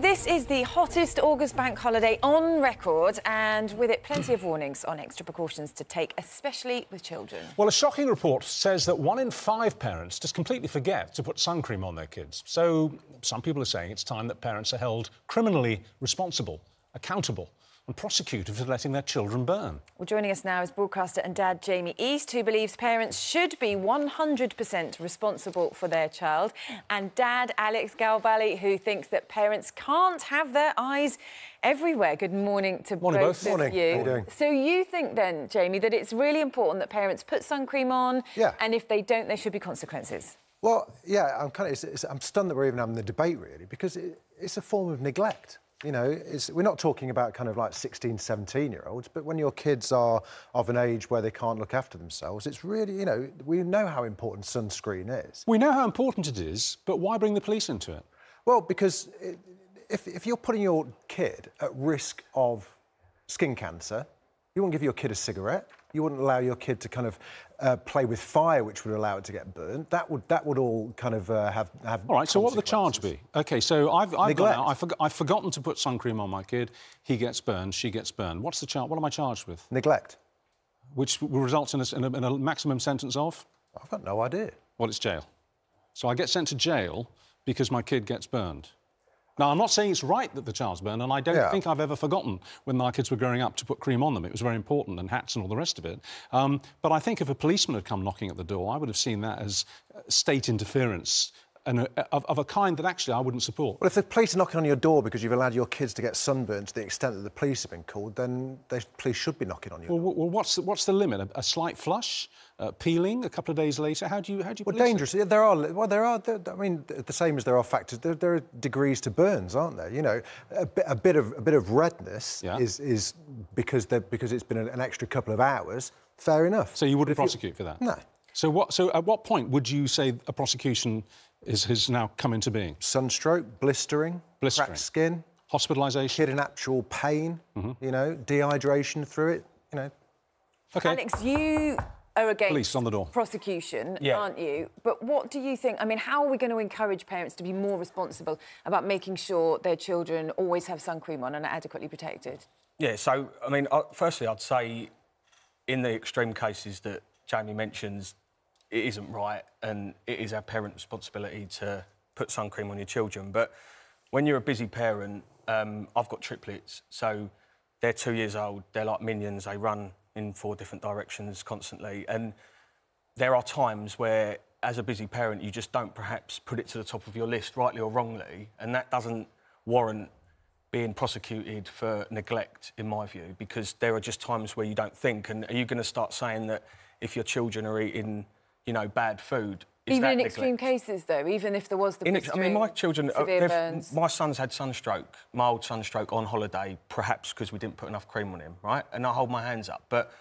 this is the hottest August bank holiday on record, and with it plenty of warnings on extra precautions to take, especially with children. Well, a shocking report says that 1 in 5 parents just completely forget to put sun cream on their kids. So some people are saying it's time that parents are held criminally responsible, accountable and prosecuted for letting their children burn. Well, joining us now is broadcaster and dad Jamie East, who believes parents should be 100% responsible for their child, and dad Alex Galbally, who thinks that parents can't have their eyes everywhere. Good morning to both of you. How you doing? So you think then, Jamie, that it's really important that parents put sun cream on, and if they don't, there should be consequences? Well, yeah, I'm stunned that we're even having the debate, really, because it's a form of neglect. You know, we're not talking about kind of like 16, 17-year-olds, but when your kids are of an age where they can't look after themselves, it's really, you know, we know how important sunscreen is. We know how important it is, but why bring the police into it? Well, because if you're putting your kid at risk of skin cancer, you wouldn't give your kid a cigarette. You wouldn't allow your kid to kind of play with fire, which would allow it to get burned. That would all kind of have. All right. So what would the charge be? OK, so I've forgotten to put sun cream on my kid. He gets burned. She gets burned. What's the charge? What am I charged with? Neglect. Which will result in a maximum sentence of? I've got no idea. Well, it's jail. So I get sent to jail because my kid gets burned. Now, I'm not saying it's right that the child's burned, and I don't think I've ever forgotten when my kids were growing up to put cream on them. It was very important, and hats and all the rest of it. But I think if a policeman had come knocking at the door, I would have seen that as state interference and of a kind that actually I wouldn't support. Well, if the police are knocking on your door because you've allowed your kids to get sunburned to the extent that the police have been called, then the police should be knocking on your door. Well, what's the limit? A slight flush? Peeling a couple of days later? How do you Well, dangerous. There are. I mean, the same as there are factors. There are degrees to burns, aren't there? You know, a bit of redness is because it's been an extra couple of hours. Fair enough. So you wouldn't prosecute for that? No. So at what point would you say a prosecution has now come into being? Sunstroke, blistering, cracked skin, hospitalisation, kid in actual pain. You know, dehydration through it. You know. Okay. Alex, you are against police on the door. Prosecution, aren't you? But what do you think? I mean, how are we going to encourage parents to be more responsible about making sure their children always have sun cream on and are adequately protected? Yeah, so, I mean, firstly, I'd say in the extreme cases that Jamie mentions, it isn't right and it is our parents' responsibility to put sun cream on your children. But when you're a busy parent, I've got triplets, so they're 2 years old, they're like minions, they run in 4 different directions constantly. And there are times where, as a busy parent, you just don't perhaps put it to the top of your list, rightly or wrongly, and that doesn't warrant being prosecuted for neglect, in my view, because there are just times where you don't think. And are you going to start saying that if your children are eating, you know, bad food, even in extreme cases, though, even if there was the I mean, my children, burns. My son's had sunstroke, mild sunstroke on holiday, perhaps because we didn't put enough cream on him, right? And I hold my hands up. But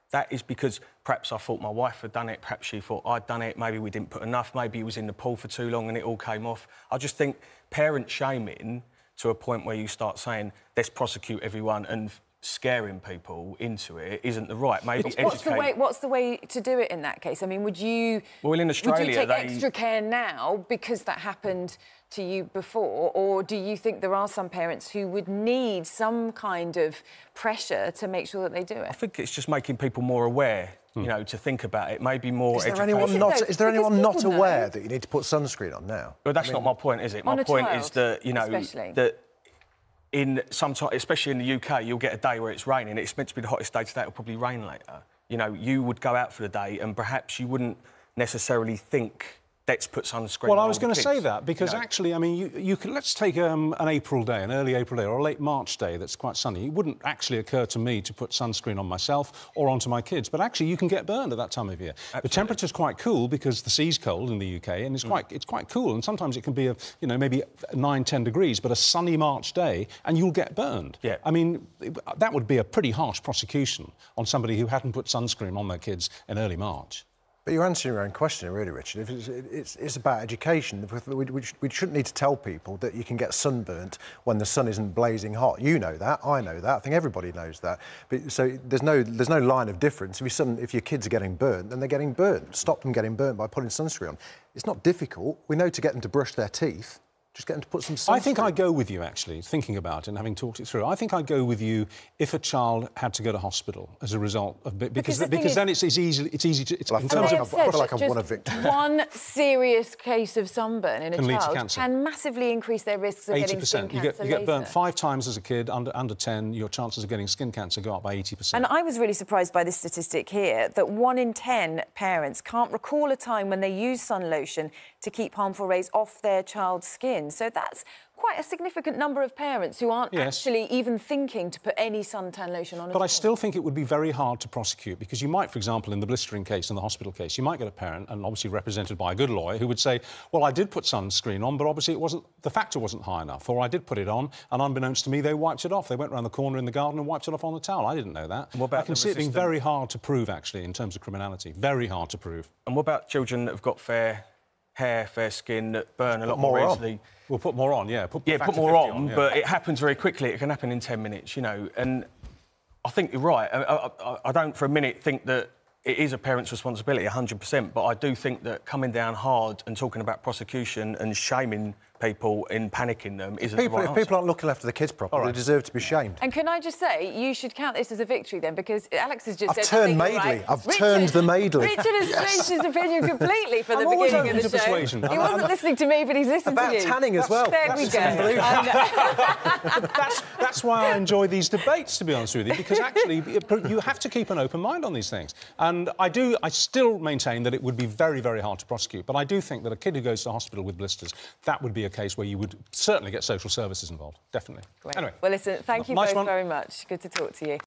that is because perhaps I thought my wife had done it, perhaps she thought I'd done it, maybe we didn't put enough, maybe he was in the pool for too long and it all came off. I just think parent shaming to a point where you start saying, let's prosecute everyone and scaring people into it isn't the right. Maybe what's the way to do it in that case? I mean, would you in Australia, would you take extra care now because that happened to you before, or do you think there are some parents who would need some kind of pressure to make sure that they do it? I think it's just making people more aware. You know, to think about it, maybe more. Is there anyone not aware that you need to put sunscreen on now? Well, that's not my point, is it? My point is that, you know, that especially in the UK, you'll get a day where it's raining. It's meant to be the hottest day today. It'll probably rain later. You know, you would go out for the day and perhaps you wouldn't necessarily think, let's put sunscreen on. Well, I was going to say that because actually, I mean, you could, let's take an April day, an early April day or a late March day that's quite sunny. It wouldn't actually occur to me to put sunscreen on myself or onto my kids, but actually you can get burned at that time of year. Absolutely. The temperature's quite cool because the sea's cold in the UK and it's quite cool, and sometimes it can be, you know, maybe 9, 10 degrees, but a sunny March day and you'll get burned. Yeah. I mean, that would be a pretty harsh prosecution on somebody who hadn't put sunscreen on their kids in early March. But you're answering your own question, really, Richard. It's about education. We shouldn't need to tell people that you can get sunburnt when the sun isn't blazing hot. You know that, I know that, I think everybody knows that. But, so there's no line of difference. If your kids are getting burnt, then they're getting burnt. Stop them getting burnt by putting sunscreen on. It's not difficult. We know to get them to brush their teeth. Just get them to put some sunscreen. I think I'd go with you, actually, thinking about it and having talked it through. I think I'd go with you if a child had to go to hospital as a result of... Because then it's easy to... Well, I feel like I've won a victory. One serious case of sunburn in a child can massively increase their risks of getting skin cancer. You get burnt 5 times as a kid, under 10, your chances of getting skin cancer go up by 80%. And I was really surprised by this statistic here, that 1 in 10 parents can't recall a time when they used sun lotion to keep harmful rays off their child's skin. So that's quite a significant number of parents who aren't actually even thinking to put any suntan lotion on. But I still think it would be very hard to prosecute, because you might, for example, in the blistering case, in the hospital case, you might get a parent, and obviously represented by a good lawyer, who would say, well, I did put sunscreen on, but obviously the factor wasn't high enough, or I did put it on, and unbeknownst to me, they wiped it off. They went round the corner in the garden and wiped it off on the towel. I didn't know that. I can see it being very hard to prove, actually, in terms of criminality. Very hard to prove. And what about children that have got fair hair, fair skin, that burn a lot more easily? We'll put more on, yeah. Put more on, but it happens very quickly. It can happen in 10 minutes, you know. And I think you're right. I don't for a minute think that it is a parent's responsibility, 100%, but I do think that coming down hard and talking about prosecution and shaming people in panicking them isn't the right answer. If people aren't looking after the kids properly, they deserve to be shamed. And can I just say, you should count this as a victory then, because Alex has just said... I've turned maidly. I've turned the maidly. Richard has changed his opinion completely from the beginning of the show. Persuasion. He wasn't listening to me, but he's listened to you. About tanning as well. There we go. That's why I enjoy these debates, to be honest with you, because actually you have to keep an open mind on these things. And I still maintain that it would be very, very hard to prosecute, but I do think that a kid who goes to hospital with blisters, that would be a case where you would certainly get social services involved, definitely. Great. Anyway. Well, listen, thank you both very much. Good to talk to you.